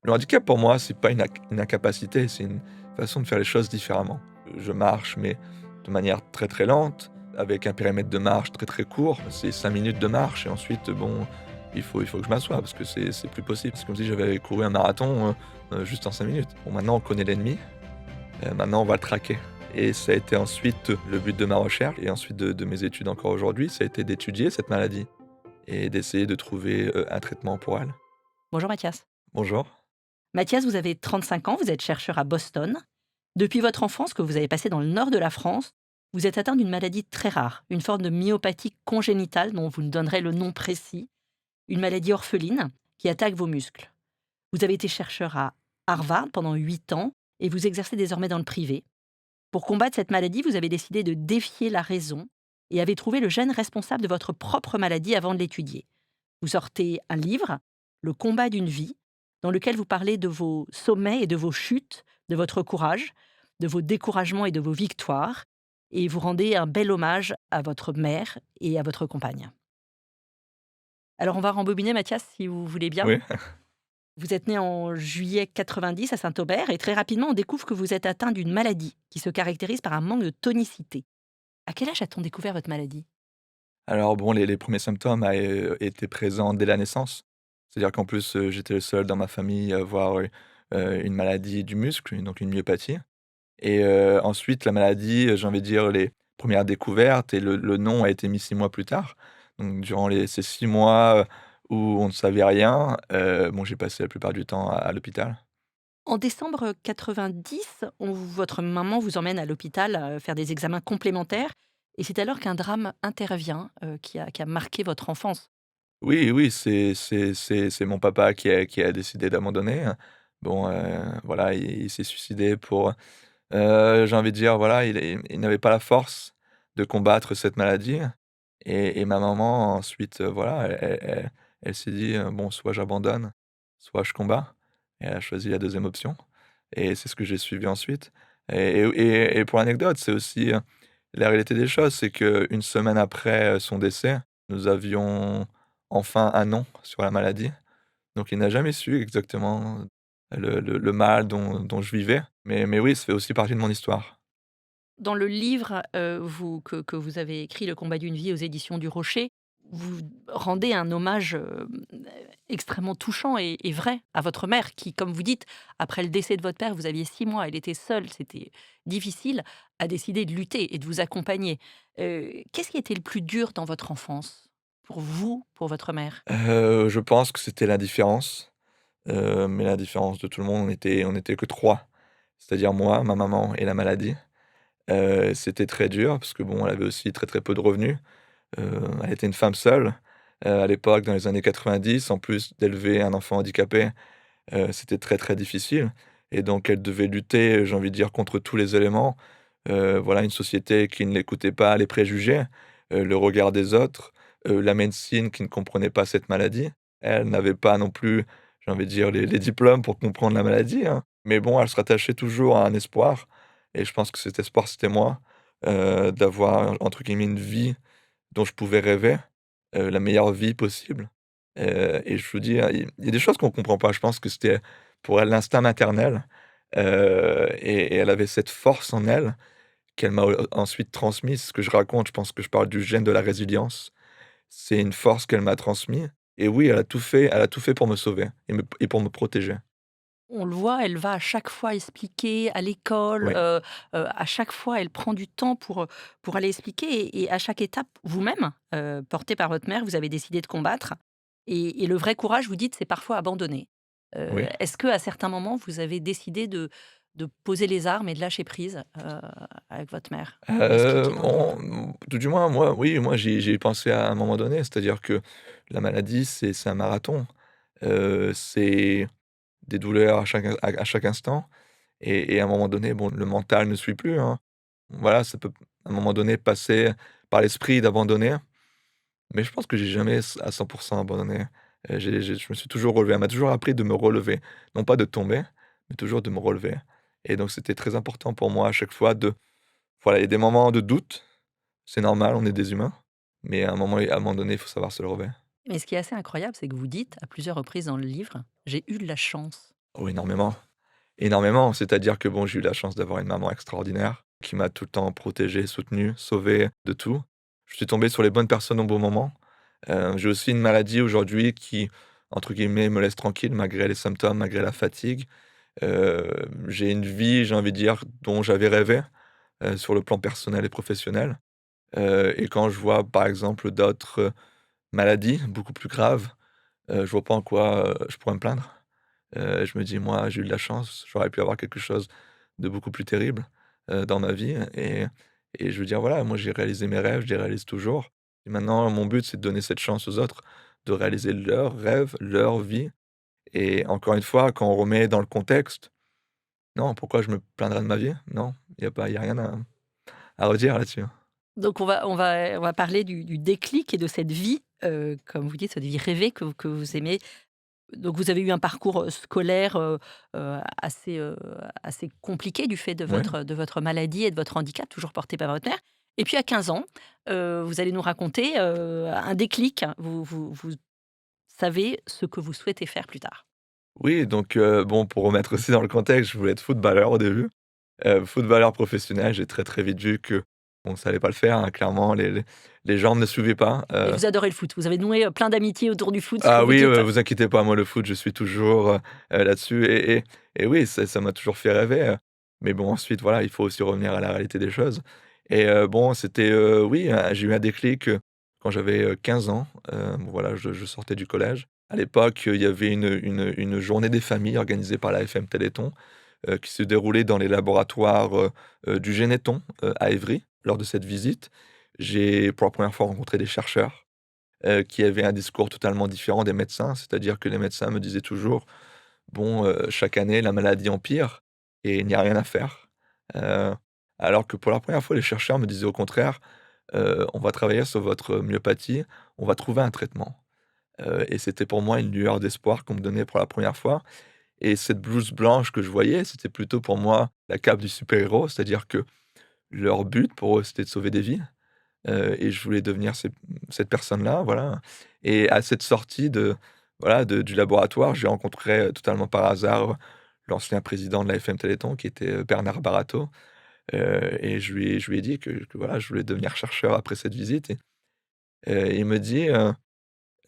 Le handicap pour moi, c'est pas une incapacité, c'est une façon de faire les choses différemment. Je marche, mais de manière très, très lente, avec un périmètre de marche très, très court. C'est 5 minutes de marche et ensuite, bon, il faut que je m'assoie parce que c'est plus possible. C'est comme si j'avais couru un marathon, juste en 5 minutes. Bon, maintenant on connaît l'ennemi, maintenant on va le traquer et ça a été ensuite le but de ma recherche et ensuite de mes études encore aujourd'hui, ça a été d'étudier cette maladie et d'essayer de trouver, un traitement pour elle. Bonjour Mathias. Bonjour. Mathias, vous avez 35 ans, vous êtes chercheur à Boston. Depuis votre enfance, que vous avez passée dans le nord de la France, vous êtes atteint d'une maladie très rare, une forme de myopathie congénitale dont vous nous donnerez le nom précis, une maladie orpheline qui attaque vos muscles. Vous avez été chercheur à Harvard pendant 8 ans et vous exercez désormais dans le privé. Pour combattre cette maladie, vous avez décidé de défier la raison et avez trouvé le gène responsable de votre propre maladie avant de l'étudier. Vous sortez un livre, Le combat d'une vie, dans lequel vous parlez de vos sommets et de vos chutes, de votre courage, de vos découragements et de vos victoires, et vous rendez un bel hommage à votre mère et à votre compagne. Alors on va rembobiner Mathias si vous voulez bien. Oui. Vous êtes né en juillet 90 à Saint-Aubert et très rapidement on découvre que vous êtes atteint d'une maladie qui se caractérise par un manque de tonicité. À quel âge a-t-on découvert votre maladie? Alors bon, les 1 symptômes étaient présents dès la naissance. C'est-à-dire qu'en plus, j'étais le seul dans ma famille à avoir une maladie du muscle, donc une myopathie et ensuite la maladie, j'ai envie de dire les premières découvertes et le nom a été mis 6 mois plus tard. Donc durant ces 6 mois, où on ne savait rien, bon, j'ai passé la plupart du temps à l'hôpital. En décembre 90, votre maman vous emmène à l'hôpital faire des examens complémentaires et c'est alors qu'un drame intervient qui a marqué votre enfance. Oui, oui, c'est mon papa qui a décidé d'abandonner. Bon, voilà, il s'est suicidé pour, j'ai envie de dire, voilà, il n'avait pas la force de combattre cette maladie et ma maman ensuite, voilà, elle s'est dit: «Bon, soit j'abandonne, soit je combats» et elle a choisi la deuxième option et c'est ce que j'ai suivi ensuite et pour l'anecdote, c'est aussi, la réalité des choses, c'est qu'une semaine après, son décès, nous avions enfin un nom sur la maladie. Donc il n'a jamais su exactement le mal dont je vivais. Mais oui, ça fait aussi partie de mon histoire. Dans le livre que vous avez écrit, Le combat d'une vie aux éditions du Rocher, vous rendez un hommage extrêmement touchant et vrai à votre mère qui, comme vous dites, après le décès de votre père, vous aviez 6 mois, elle était seule, c'était difficile, a décidé de lutter et de vous accompagner. Qu'est-ce qui était le plus dur dans votre enfance? Pour vous, pour votre mère? Je pense que c'était l'indifférence, mais l'indifférence de tout le monde, on était que 3. C'est-à-dire moi, ma maman et la maladie. C'était très dur parce que bon, elle avait aussi très, très peu de revenus. Elle était une femme seule, à l'époque dans les années 90. En plus d'élever un enfant handicapé, c'était très, très difficile et donc elle devait lutter, j'ai envie de dire, contre tous les éléments. Voilà, une société qui ne l'écoutait pas, les préjugés, le regard des autres, la médecine qui ne comprenait pas cette maladie. Elle n'avait pas non plus, j'ai envie de dire, les diplômes pour comprendre la maladie, hein. Mais bon, elle se rattachait toujours à un espoir et je pense que cet espoir, c'était moi, d'avoir, entre guillemets, «une vie dont je pouvais rêver», la meilleure vie possible, et je vous dis, hein, il y a des choses qu'on comprend pas. Je pense que c'était pour elle l'instinct maternel, et elle avait cette force en elle qu'elle m'a, ensuite transmise. Ce que je raconte, je pense que je parle du gène de la résilience. C'est une force qu'elle m'a transmis et oui, elle a tout fait pour me sauver et pour me protéger. On le voit, elle va à chaque fois expliquer à l'école, Oui, à chaque fois elle prend du temps pour aller expliquer et à chaque étape, vous-même, porté par votre mère, vous avez décidé de combattre et le vrai courage, vous dites, c'est parfois abandonner. oui. Est-ce qu'à certains moments, vous avez décidé de poser les armes et de lâcher prise, avec votre mère? Expliquez-moi un peu. Tout du moins, moi, oui, moi, j'y ai pensé à un moment donné. C'est-à-dire que la maladie, c'est un marathon. C'est des douleurs à chaque instant et à un moment donné, bon, le mental ne suit plus, hein. Voilà, ça peut, à un moment donné, passer par l'esprit d'abandonner, mais je pense que j'ai jamais à 100 abandonné. Je me suis toujours relevé. Elle m'a toujours appris de me relever, non pas de tomber, mais toujours de me relever et donc c'était très important pour moi à chaque fois de, voilà, il y a des moments de doute, c'est normal, on est des humains, mais à un moment donné, il faut savoir se relever. Mais ce qui est assez incroyable, c'est que vous dites à plusieurs reprises dans le livre: «J'ai eu de la chance». Oh énormément, énormément. C'est-à-dire que bon, j'ai eu la chance d'avoir une maman extraordinaire qui m'a tout le temps protégé, soutenu, sauvé de tout. Je suis tombé sur les bonnes personnes au bon moment. J'ai aussi une maladie aujourd'hui qui, entre guillemets, «me laisse tranquille» malgré les symptômes, malgré la fatigue. J'ai une vie, j'ai envie de dire, dont j'avais rêvé, sur le plan personnel et professionnel. Et quand je vois, par exemple, d'autres, maladies beaucoup plus graves, je vois pas en quoi, je pourrais me plaindre. Je me dis: «Moi, j'ai eu de la chance, j'aurais pu avoir quelque chose de beaucoup plus terrible, dans ma vie» et je veux dire, voilà, moi, j'ai réalisé mes rêves, je les réalise toujours et maintenant mon but, c'est de donner cette chance aux autres, de réaliser leurs rêves, leur vie et encore une fois, quand on remet dans le contexte, non, pourquoi je me plaindrais de ma vie? Non, il y a rien à redire là-dessus. Donc on va parler du déclic et de cette vie, comme vous dites, cette vie rêvée que vous aimez. Donc vous avez eu un parcours, scolaire, assez, assez compliqué du fait Ouais. de votre maladie et de votre handicap, toujours porté par votre mère. Et puis à 15 ans, vous allez nous raconter, un déclic. Vous savez ce que vous souhaitez faire plus tard. Oui, donc bon, pour remettre aussi dans le contexte, je voulais être footballeur au début, footballeur professionnel. J'ai très, très vite vu que, bon, ça allait pas le faire, hein, clairement, les jambes ne suivaient pas, Mais vous adorez le foot. Vous avez noué, plein d'amitiés autour du foot, ce que ah vous oui, dites. vous inquiétez pas, moi, le foot, je suis toujours, là-dessus et oui, ça m'a toujours fait rêver, mais bon, ensuite, voilà, il faut aussi revenir à la réalité des choses et bon, c'était, oui, j'ai eu un déclic, quand j'avais, 15 ans, bon, voilà, je sortais du collège. À l'époque, il y avait une journée des familles organisée par la FM Téléthon, qui se déroulait dans les laboratoires, du Généthon, à Évry. Lors de cette visite, j'ai, pour la première fois, rencontré des chercheurs qui avaient un discours totalement différent des médecins. C'est-à-dire que les médecins me disaient toujours: «Bon, chaque année, la maladie empire et il n'y a rien à faire». Heu, Alors que pour la première fois, les chercheurs me disaient au contraire: «On va travailler sur votre myopathie, on va trouver un traitement». Et c'était pour moi une lueur d'espoir qu'on me donnait pour la première fois et cette blouse blanche que je voyais, c'était plutôt pour moi la cape du super-héros. C'est-à-dire que leur but pour eux, c'était de sauver des vies. Et je voulais devenir cette personne-là, voilà et à cette sortie de voilà, du laboratoire, j'ai rencontré, totalement par hasard, l'ancien président de la FM Téléthon qui était, Bernard Barato, et je lui ai dit que voilà, je voulais devenir chercheur après cette visite et il me dit,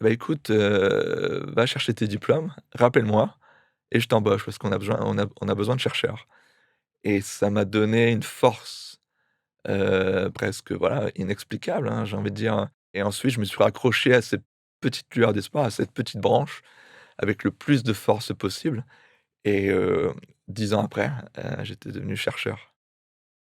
«Bah, écoute, va chercher tes diplômes, rappelle-moi et je t'embauche parce qu'on a besoin on a besoin de chercheurs» et ça m'a donné une force presque, voilà, inexplicable, hein, j'ai envie de dire et ensuite je me suis raccroché à cette petite lueur d'espoir, à cette petite branche avec le plus de force possible et 10 ans après, j'étais devenu chercheur.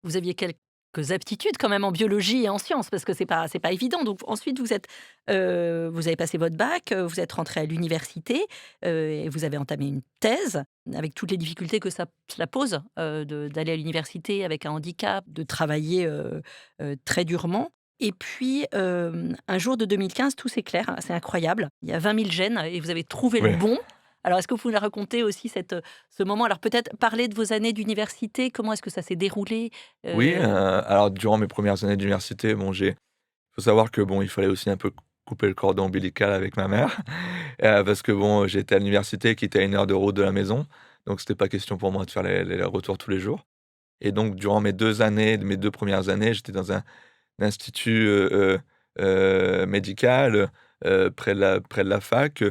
Vous aviez quelques aptitudes quand même en biologie et en sciences parce que c'est pas évident. Donc ensuite vous avez passé votre bac, vous êtes rentré à l'université, et vous avez entamé une thèse avec toutes les difficultés que cela pose, d'aller à l'université avec un handicap, de travailler, très durement. Et puis, un jour de 2015, tout s'éclaire, c'est incroyable. Il y a 20 000 gènes et vous avez trouvé le Oui, bon. Alors est-ce que vous pouvez raconter aussi ce moment? Alors peut-être parler de vos années d'université, comment est-ce que ça s'est déroulé? oui, Heu, alors durant mes premières années d'université, bon, faut savoir que, bon, il fallait aussi un peu couper le cordon ombilical avec ma mère, parce que, bon, j'étais à l'université qui était à 1 heure de route de la maison, donc c'était pas question pour moi de faire les retours tous les jours et donc durant mes 2 premières années, j'étais dans un institut, médical, près de la fac,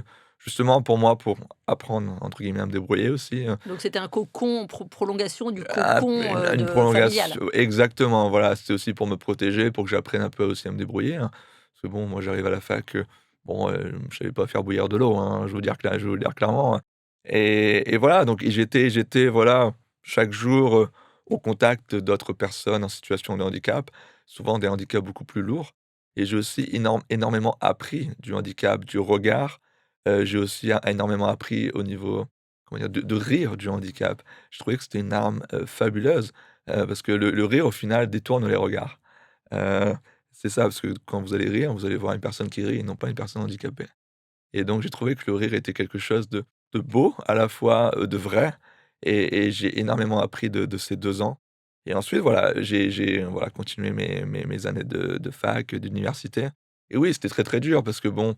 justement pour moi, pour apprendre entre guillemets «à me débrouiller» aussi, donc c'était un cocon, prolongation du ah, cocon, une de familial. prolongation exactement, voilà, c'était aussi pour me protéger, pour que j'apprenne un peu aussi à me débrouiller, hein. Parce que bon, moi j'arrive à la fac, bon, je savais pas faire bouillir de l'eau, hein, je vais vous le dire clairement, hein. Et voilà, donc j'étais voilà, chaque jour, au contact d'autres personnes en situation de handicap, souvent des handicaps beaucoup plus lourds et j'ai aussi énormément appris du handicap, du regard. J'ai aussi énormément appris au niveau, comment dire? De rire du handicap. Je trouvais que c'était une arme, fabuleuse, parce que le rire au final détourne les regards. Heu, c'est ça, parce que quand vous allez rire, vous allez voir une personne qui rit et non pas une personne handicapée et donc j'ai trouvé que le rire était quelque chose de beau, à la fois, de vrai et j'ai énormément appris de ces 2 ans et ensuite voilà, j'ai voilà continué mes années de fac, d'université et oui, c'était très, très dur parce que bon,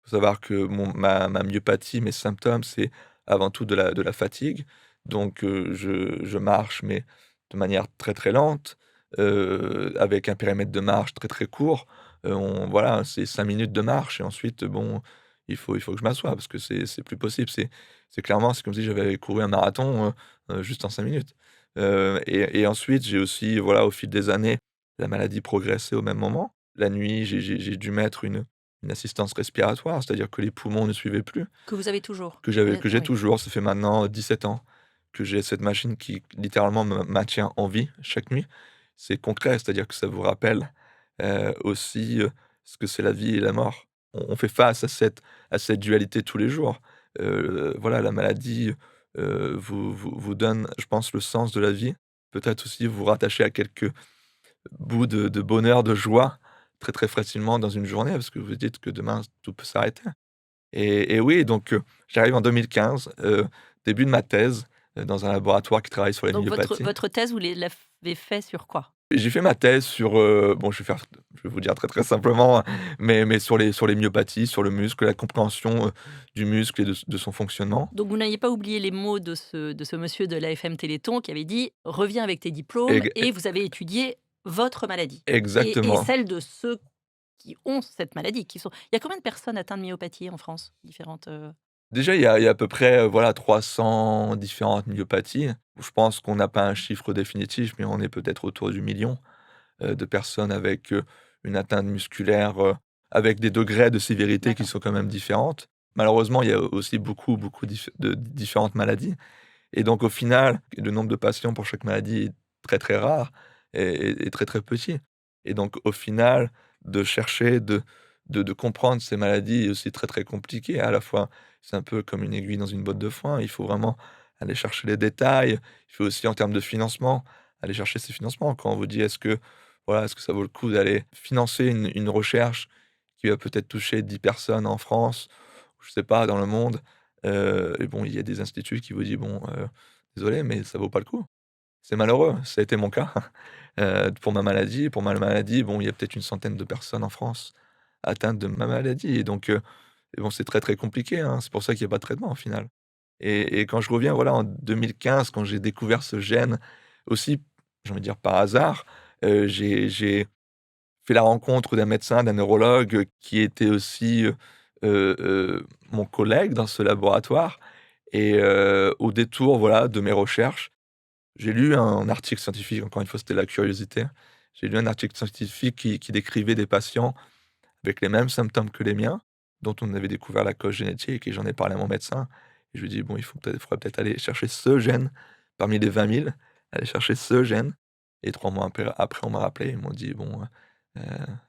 faut savoir que ma myopathie, mes symptômes, c'est avant tout de la fatigue. Donc je marche, mais de manière très, très lente, avec un périmètre de marche très, très court. On voilà, c'est 5 minutes de marche et ensuite, bon, il faut que je m'assoie parce que c'est plus possible. C'est clairement, c'est comme si j'avais couru un marathon, juste en 5 minutes. Et ensuite, j'ai aussi, voilà, au fil des années, la maladie progressait au même moment. La nuit, j'ai dû mettre une assistance respiratoire, c'est-à-dire que les poumons ne suivaient plus, Que vous avez toujours? que j'ai Oui. toujours. Ça fait maintenant 17 ans que j'ai cette machine qui littéralement me maintient en vie chaque nuit. C'est concret, c'est-à-dire que ça vous rappelle, aussi, ce que c'est la vie et la mort. On fait face à cette dualité tous les jours. Voilà, la maladie, vous donne, je pense, le sens de la vie. Peut-être aussi vous rattacher à quelques bouts de bonheur, de joie, très, très facilement dans une journée, parce que vous dites que demain tout peut s'arrêter. Et oui, donc j'arrive en 2015, début de ma thèse, dans un laboratoire qui travaille sur les Donc myopathies. votre thèse, vous l'avez fait sur quoi? Et j'ai fait ma thèse sur, bon, je vais vous dire très, très simplement, mais sur les myopathies, sur le muscle, la compréhension, du muscle et de son fonctionnement. Donc vous n'aviez pas oublié les mots de ce monsieur de l'AFM Téléthon qui avait dit: «Reviens avec tes diplômes» Eg et vous avez étudié votre maladie et exactement. celle de ceux qui ont cette maladie, qui sont il y a combien de personnes atteintes de myopathies en France? Différentes, Déjà, il y a à peu près, voilà, 300 différentes myopathies. Je pense qu'on n'a pas un chiffre définitif, mais on est peut-être autour du million. De personnes avec, une atteinte musculaire, avec des degrés de sévérité qui d'accord. sont quand même différentes. Malheureusement, il y a aussi beaucoup, beaucoup de différentes maladies et donc au final, le nombre de patients pour chaque maladie est très, très rare et très, très petit et donc au final, de chercher de comprendre ces maladies est aussi très, très compliqué. À la fois, c'est un peu comme une aiguille dans une botte de foin. Il faut vraiment aller chercher les détails. Il faut aussi en termes de financement, aller chercher ces financements. Quand on vous dit: «Est-ce que voilà, est-ce que ça vaut le coup d'aller financer une recherche qui va peut-être toucher 10 personnes en France, je sais pas, dans le monde?» Et bon, il y a des instituts qui vous disent: «Bon, désolé, mais ça vaut pas le coup». C'est malheureux, ça a été mon cas, pour ma maladie. Pour ma maladie, bon, il y a peut-être une centaine de personnes en France atteintes de ma maladie et bon, c'est très, très compliqué, hein. C'est pour ça qu'il y a pas de traitement, au final et quand je reviens, voilà, en 2015, quand j'ai découvert ce gène aussi, j'ai envie de dire par hasard, j'ai fait la rencontre d'un médecin, d'un neurologue, qui était aussi, mon collègue dans ce laboratoire et au détour, voilà, de mes recherches, j'ai lu un article scientifique, encore une fois, c'était la curiosité. J'ai lu un article scientifique qui décrivait des patients avec les mêmes symptômes que les miens, dont on avait découvert la cause génétique et j'en ai parlé à mon médecin et je lui ai dit: «Bon, il faudrait peut-être aller chercher ce gène parmi les 20 000, aller chercher ce gène» et 3 mois après, on m'a rappelé, ils m'ont dit: «Bon,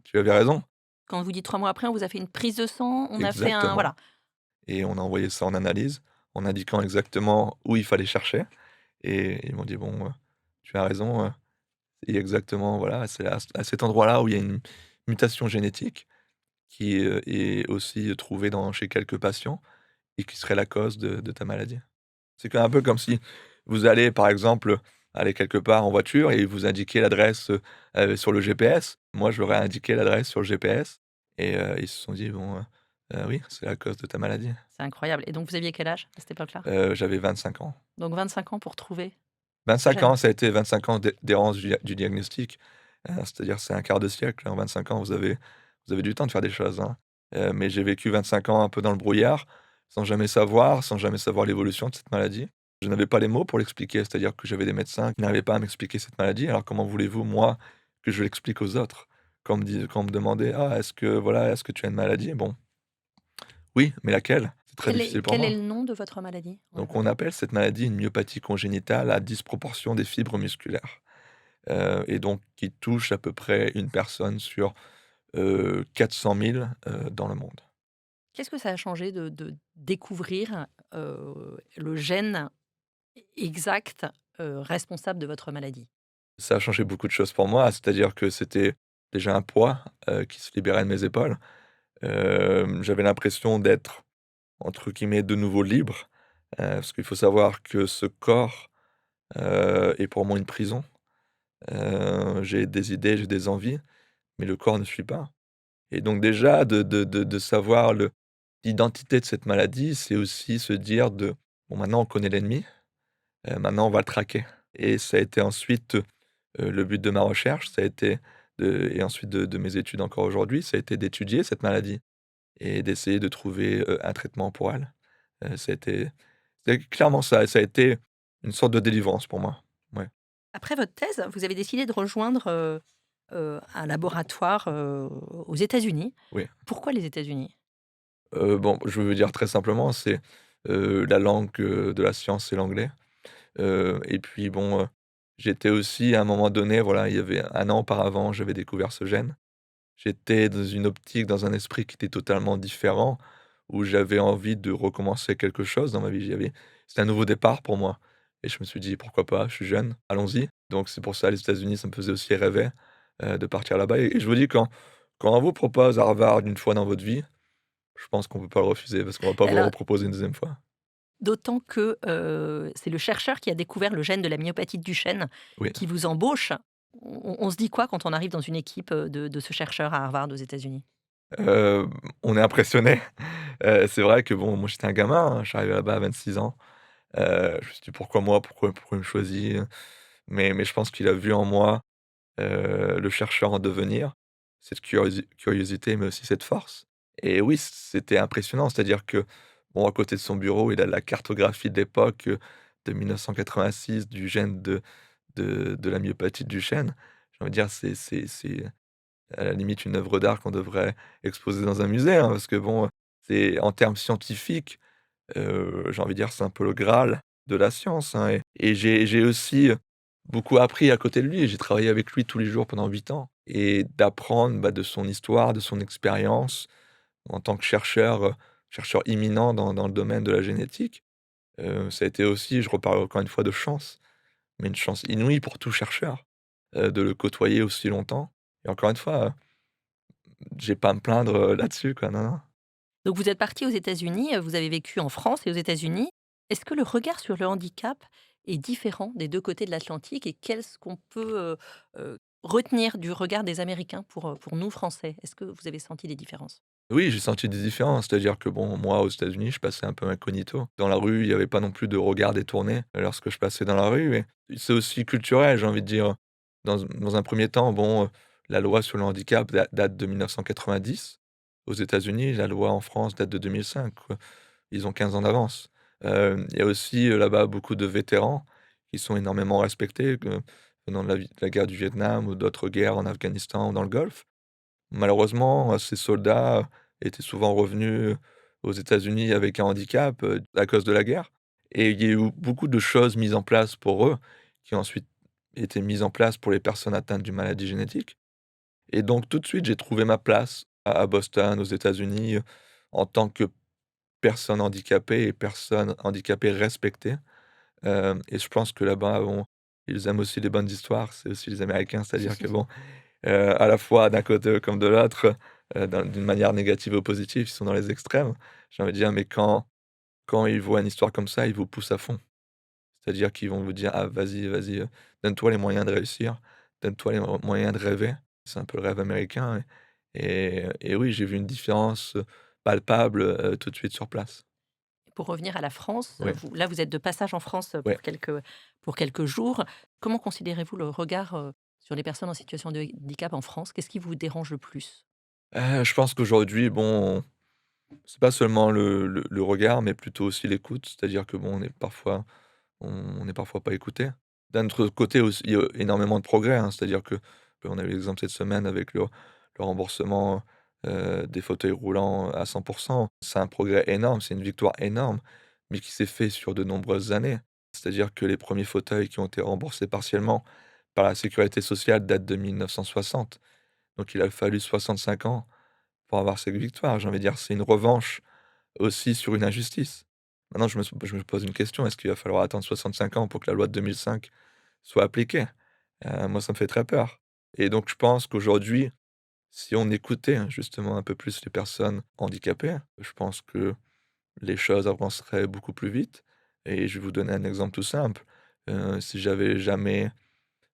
tu avais raison». Quand vous dites 3 mois après, on vous a fait une prise de sang, on a fait un Exactement voilà. et on a envoyé ça en analyse, en indiquant exactement où il fallait chercher et ils m'ont dit: «Bon, tu as raison, et exactement, voilà, c'est à cet endroit-là où il y a une mutation génétique qui, est aussi trouvée chez quelques patients et qui serait la cause de ta maladie». C'est un peu comme si vous allez, par exemple, aller quelque part en voiture et vous indiquez l'adresse, sur le GPS. Moi, je leur ai indiqué l'adresse sur le GPS et ils se sont dit: «Bon, oui, c'est la cause de ta maladie». C'est incroyable et donc vous aviez quel âge à cette époque-là? J'avais 25 ans. Donc 25 ans pour trouver ce 25 gène? ans, ça a été 25 ans d'errance du diagnostic, c'est-à-dire c'est un quart de siècle. En 25 ans, vous avez du temps de faire des choses, hein. Mais j'ai vécu 25 ans un peu dans le brouillard, sans jamais savoir l'évolution de cette maladie. Je n'avais pas les mots pour l'expliquer, c'est-à-dire que j'avais des médecins qui n'arrivaient pas à m'expliquer cette maladie. Alors comment voulez-vous, moi, que je l'explique aux autres? Quand on me demandait: «Ah, est-ce que voilà, est-ce que tu as une maladie?» Bon, oui, mais laquelle? C'est très difficile pour Quel est moi. le nom de votre maladie? Donc on appelle cette maladie une myopathie congénitale à disproportion des fibres musculaires, et donc qui touche à peu près une personne sur, 400 000, dans le monde. Qu'est-ce que ça a changé de découvrir, le gène exact, responsable de votre maladie? Ça a changé beaucoup de choses pour moi, c'est-à-dire que c'était déjà un poids, qui se libérait de mes épaules. J'avais l'impression d'être, entre guillemets, «de nouveau libre», parce qu'il faut savoir que ce corps, est pour moi une prison. J'ai des idées, j'ai des envies, mais le corps ne suit pas et donc déjà de savoir l'identité de cette maladie, c'est aussi se dire de Bon, maintenant on connaît l'ennemi, maintenant on va le traquer et ça a été ensuite, le but de ma recherche, ça a été de et ensuite de mes études encore aujourd'hui, ça a été d'étudier cette maladie et d'essayer de trouver, un traitement pour elle. Ça a été c'est clairement ça, ça a été une sorte de délivrance pour moi. Ouais, Après votre thèse, vous avez décidé de rejoindre, un laboratoire, aux États-Unis. oui. Pourquoi les États-Unis? Bon, je veux dire très simplement, c'est, la langue, de la science, c'est l'anglais. Et puis bon, j'étais aussi à un moment donné, voilà, il y avait 1 an auparavant, j'avais découvert ce gène. J'étais dans une optique, dans un esprit qui était totalement différent, où j'avais envie de recommencer quelque chose dans ma vie. C'était un nouveau départ pour moi et je me suis dit: «Pourquoi pas? Je suis jeune, allons-y». Donc c'est pour ça les États-Unis, ça me faisait aussi rêver, de partir là-bas et je vous dis quand on vous propose Harvard une fois dans votre vie, je pense qu'on peut pas le refuser parce qu'on va pas Et vous le alors, reproposer une deuxième fois. d'autant que, c'est le chercheur qui a découvert le gène de la myopathie de Duchenne Oui. qui vous embauche. On se dit quoi quand on arrive dans une équipe, de ce chercheur à Harvard aux États-Unis? Heu, on est impressionné. C'est vrai que bon, moi j'étais un gamin, hein, je suis arrivé là-bas à 26 ans. Je me suis dit: «Pourquoi moi? Pourquoi il me choisit?» Mais je pense qu'il a vu en moi, le chercheur en devenir, cette curiosité, mais aussi cette force et oui, c'était impressionnant. C'est-à-dire que, bon, à côté de son bureau, il a la cartographie de l'époque, de 1986 du gène de la myopathie de Duchenne. J'ai envie de dire, c'est à la limite une œuvre d'art qu'on devrait exposer dans un musée, hein, parce que bon, c'est en termes scientifiques, j'ai envie de dire, c'est un peu le graal de la science, hein et j'ai aussi, beaucoup appris à côté de lui. J'ai travaillé avec lui tous les jours pendant 8 ans et d'apprendre, bah, de son histoire, de son expérience en tant que chercheur, chercheur imminent dans le domaine de la génétique. Ça a été aussi, je reparle encore une fois de chance, mais une chance inouïe pour tout chercheur, de le côtoyer aussi longtemps et encore une fois, j'ai pas à me plaindre, là-dessus quoi, non, non. Donc vous êtes parti aux États-Unis, vous avez vécu en France et aux États-Unis. Est-ce que le regard sur le handicap est différent des 2 côtés de l'Atlantique et qu'est-ce qu'on peut, retenir du regard des Américains pour nous Français? Est-ce que vous avez senti des différences? Oui, j'ai senti des différences, c'est-à-dire que bon, moi, aux États-Unis, je passais un peu incognito. Dans la rue, il y avait pas non plus de regard détourné, lorsque je passais dans la rue et c'est aussi culturel, j'ai envie de dire. Dans un premier temps, bon, la loi sur le handicap date de 1990. Aux États-Unis, la loi en France date de 2005, quoi. Ils ont 15 ans d'avance. Il y a aussi, là-bas, beaucoup de vétérans qui sont énormément respectés, venant de la guerre du Vietnam ou d'autres guerres en Afghanistan ou dans le Golfe. Malheureusement, ces soldats étaient souvent revenus aux États-Unis avec un handicap, à cause de la guerre et il y a eu beaucoup de choses mises en place pour eux, qui ont ensuite été mises en place pour les personnes atteintes d'une maladie génétique et donc tout de suite, j'ai trouvé ma place à Boston, aux États-Unis, en tant que personne handicapée et personne handicapée respectée, et je pense que là-bas, bon, ils aiment aussi les bonnes histoires, c'est aussi les Américains, c'est-à-dire que bon, à la fois d'un côté comme de l'autre, d'une manière négative ou positive, ils sont dans les extrêmes. J'ai envie de dire, mais quand ils voient une histoire comme ça, ils vous poussent à fond. C'est-à-dire qu'ils vont vous dire: «Ah vas-y, donne-toi les moyens de réussir, donne-toi les moyens de rêver». C'est un peu le rêve américain et oui, j'ai vu une différence, palpable, tout de suite sur place. Pour revenir à la France, Oui, vous êtes de passage en France, oui. pour quelques jours. Comment considérez-vous le regard, sur les personnes en situation de handicap en France? Qu'est-ce qui vous dérange le plus? Je pense qu'aujourd'hui, bon, c'est pas seulement le regard, mais plutôt aussi l'écoute. C'est-à-dire que bon, on n'est parfois pas écouté. D'un autre côté aussi, il y a énormément de progrès, hein, c'est-à-dire que on a eu l'exemple cette semaine avec le remboursement, des fauteuils roulants à 100. C'est un progrès énorme, c'est une victoire énorme, mais qui s'est fait sur de nombreuses années. C'est-à-dire que les premiers fauteuils qui ont été remboursés partiellement par la sécurité sociale datent de 1960. Donc il a fallu 65 ans pour avoir cette victoire. J'ai envie de dire, c'est une revanche aussi sur une injustice. Maintenant, je me pose une question, est-ce qu'il va falloir attendre 65 ans pour que la loi de 2005 soit appliquée? Moi, ça me fait très peur et donc je pense qu'aujourd'hui, si on écoutait, hein, justement un peu plus les personnes handicapées, je pense que les choses avanceraient beaucoup plus vite et je vais vous donner un exemple tout simple. Si j'avais jamais,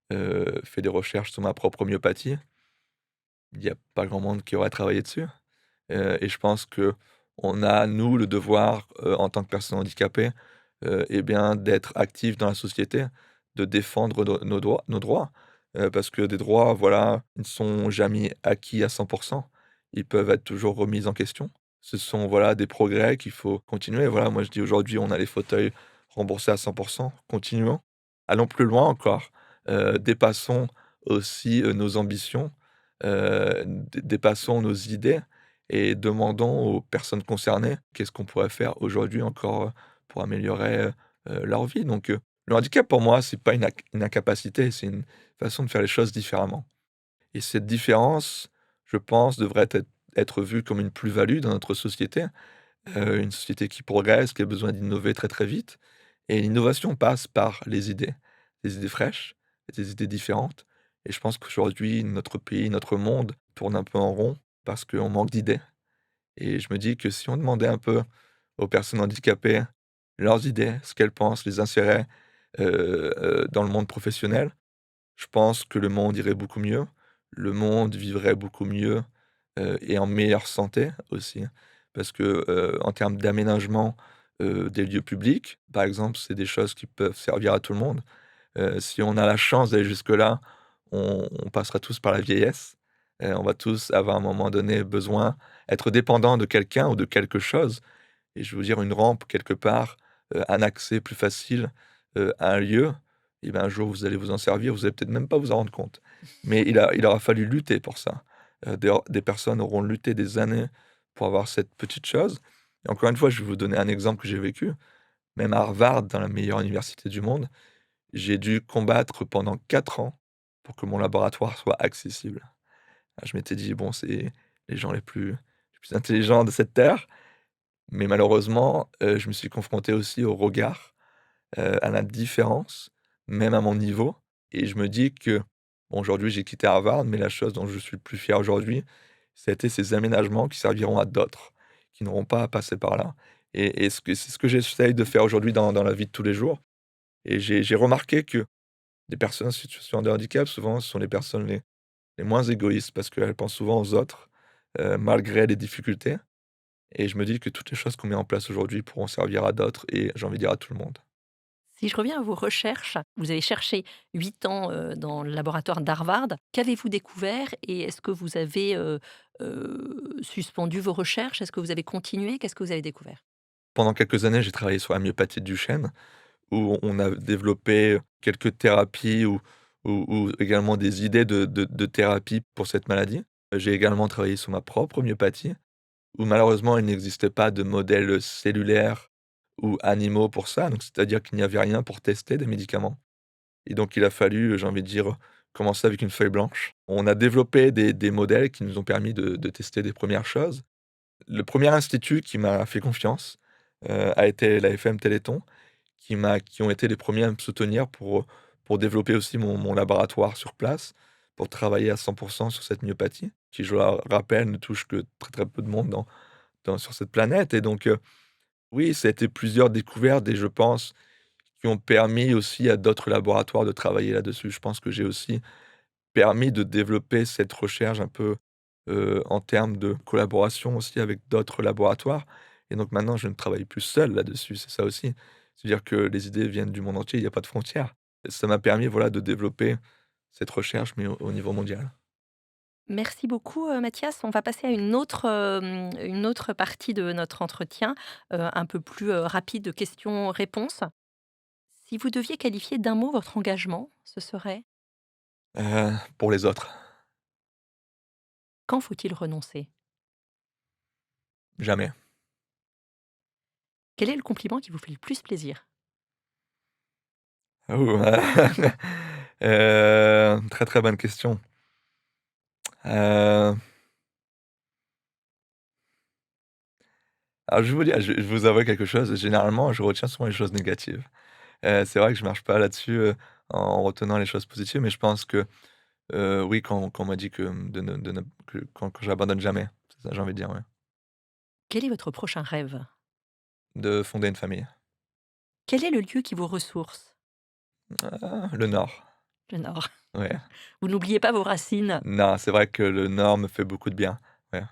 fait des recherches sur ma propre myopathie, il y a pas grand monde qui aurait travaillé dessus. Et je pense que on a, nous, le devoir, en tant que personnes handicapées, et bien, d'être actif dans la société, de défendre nos droits, parce que des droits, voilà, ils ne sont jamais acquis à 100. Ils peuvent être toujours remis en question. Ce sont, voilà, des progrès qu'il faut continuer. Voilà, moi, je dis aujourd'hui, on a les fauteuils remboursés à 100. Continuons. Allons plus loin encore. Dépassons aussi, nos ambitions, dépassons nos idées et demandons aux personnes concernées qu'est-ce qu'on pourrait faire aujourd'hui encore, pour améliorer, leur vie. Donc, le handicap pour moi, c'est pas une incapacité, c'est une façon de faire les choses différemment et cette différence, je pense, devrait être vue comme une plus-value dans notre société, une société qui progresse, qui a besoin d'innover très, très vite et l'innovation passe par les idées, des idées fraîches, des idées différentes et je pense qu'aujourd'hui, notre pays, notre monde tourne un peu en rond parce qu'on manque d'idées et je me dis que si on demandait un peu aux personnes handicapées leurs idées, ce qu'elles pensent, les insérer, dans le monde professionnel, je pense que le monde irait beaucoup mieux. Le monde vivrait beaucoup mieux, et en meilleure santé aussi. Parce que, en termes d'aménagement, des lieux publics, par exemple, c'est des choses qui peuvent servir à tout le monde. Si on a la chance d'aller jusque-là, on passera tous par la vieillesse. On va tous avoir à un moment donné besoin, être dépendant de quelqu'un ou de quelque chose et je veux dire une rampe quelque part, un accès plus facile, à un lieu et ben, un jour vous allez vous en servir, vous allez peut-être même pas vous en rendre compte. Mais il aura fallu lutter pour ça. Des personnes auront lutté des années pour avoir cette petite chose et encore une fois, je vais vous donner un exemple que j'ai vécu. Même à Harvard, dans la meilleure université du monde, j'ai dû combattre pendant 4 ans pour que mon laboratoire soit accessible. Ah, je m'étais dit: «Bon, c'est les gens les plus intelligents de cette terre» mais malheureusement, je me suis confronté aussi au regard, à la différence, même à mon niveau et je me dis que, bon aujourd'hui j'ai quitté Harvard, mais la chose dont je suis le plus fier aujourd'hui, ça a été ces aménagements qui serviront à d'autres, qui n'auront pas à passer par là et c'est ce que j'essaye de faire aujourd'hui dans la vie de tous les jours et j'ai remarqué que les personnes en situation de handicap, souvent, ce sont les personnes les moins égoïstes parce qu'elles pensent souvent aux autres, malgré les difficultés et je me dis que toutes les choses qu'on met en place aujourd'hui pourront servir à d'autres et j'ai envie de dire à tout le monde. Si je reviens à vos recherches, vous avez cherché 8 ans, dans le laboratoire d'Harvard. Qu'avez-vous découvert et est-ce que vous avez, suspendu vos recherches? Est-ce que vous avez continué? Qu'est-ce que vous avez découvert? Pendant quelques années, j'ai travaillé sur la myopathie de Duchenne, où on a développé quelques thérapies ou également des idées de thérapie pour cette maladie. J'ai également travaillé sur ma propre myopathie, où malheureusement il n'existait pas de modèles cellulaires ou animaux pour ça, donc c'est-à-dire qu'il n'y avait rien pour tester des médicaments et donc il a fallu, j'ai envie de dire, commencer avec une feuille blanche. On a développé des modèles qui nous ont permis de tester des premières choses. Le premier institut qui m'a fait confiance, a été l'AFM Téléthon, qui ont été les premiers à me soutenir pour développer aussi mon laboratoire sur place, pour travailler à 100 sur cette myopathie, qui, je le rappelle, ne touche que très, très peu de monde sur cette planète et donc oui, ça a été plusieurs découvertes et je pense, qui ont permis aussi à d'autres laboratoires de travailler là-dessus. Je pense que j'ai aussi permis de développer cette recherche un peu, en termes de collaboration aussi avec d'autres laboratoires et donc maintenant je ne travaille plus seul là-dessus, c'est ça aussi. C'est-à-dire que les idées viennent du monde entier, il y a pas de frontières. Ça m'a permis, voilà, de développer cette recherche, mais au niveau mondial. Merci beaucoup, Mathias. On va passer à une autre partie de notre entretien, un peu plus, rapide de questions-réponses. Si vous deviez qualifier d'un mot votre engagement, ce serait? Pour les autres, Quand faut-il renoncer? jamais. Quel est le compliment qui vous fait le plus plaisir? Ouh, très, très bonne question. Heu, alors je vais vous dire, je vais vous avouer quelque chose, généralement, je retiens souvent les choses négatives. C'est vrai que je marche pas là-dessus, en retenant les choses positives, mais je pense que, oui, quand on m'a dit que, de ne que quand j'abandonne jamais, c'est ça, j'ai envie de dire, ouais. Quel est votre prochain rêve? De fonder une famille. Quel est le lieu qui vous ressource? Ah, le Nord, Le Nord. ouais. Vous n'oubliez pas vos racines. Non, c'est vrai que le Nord me fait beaucoup de bien, ouais.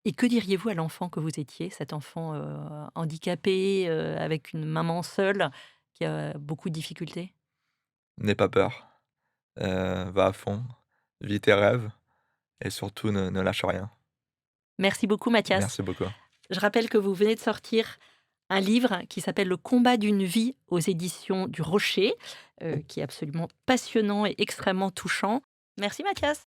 Et que diriez-vous à l'enfant que vous étiez, cet enfant, handicapé, avec une maman seule qui a beaucoup de difficultés? N'aie pas peur, va à fond, vis tes rêves et surtout ne lâche rien. Merci beaucoup Mathias. Merci beaucoup. Je rappelle que vous venez de sortir un livre qui s'appelle «Le combat d'une vie» aux éditions du Rocher, qui est absolument passionnant et extrêmement touchant. Merci Mathias.